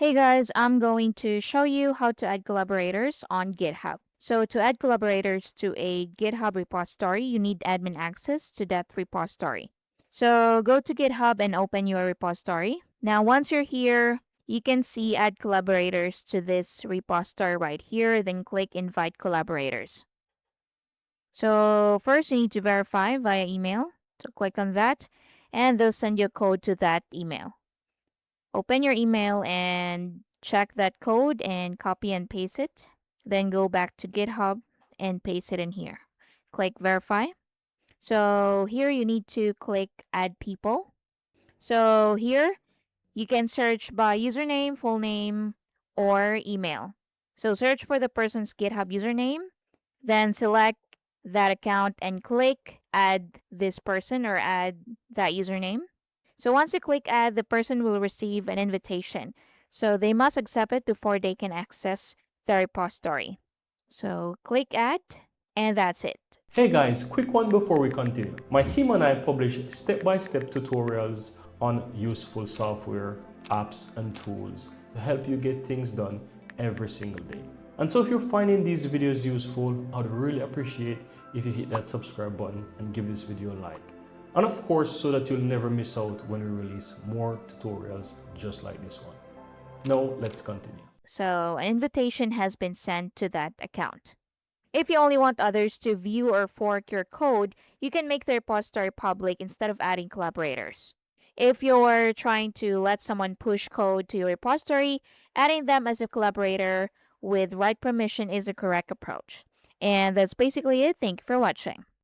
Hey guys, I'm going to show you how to add collaborators on GitHub. So to add collaborators to a GitHub repository, you need admin access to that repository. So go to GitHub and open your repository. Now once you're here, you can see add collaborators to this repository right here, then click invite collaborators. So first you need to verify via email. So click on that and they'll send you a code to that email. Open your email and check that code and copy and paste it. Then go back to GitHub and paste it in here. Click verify. So here you need to click add people. So here you can search by username, full name, or email. So search for the person's GitHub username, then select that account and click add this person or add that username. So once you click add, the person will receive an invitation. So they must accept it before they can access the repository. So click add, and that's it. Hey guys, quick one before we continue. My team and I publish step-by-step tutorials on useful software, apps, and tools to help you get things done every single day. And so if you're finding these videos useful, I'd really appreciate if you hit that subscribe button and give this video a like. And of course, so that you'll never miss out when we release more tutorials just like this one. Now, let's continue. So an invitation has been sent to that account. If you only want others to view or fork your code, you can make the repository public instead of adding collaborators. If you're trying to let someone push code to your repository, adding them as a collaborator with right permission is the correct approach. And that's basically it. Thank you for watching.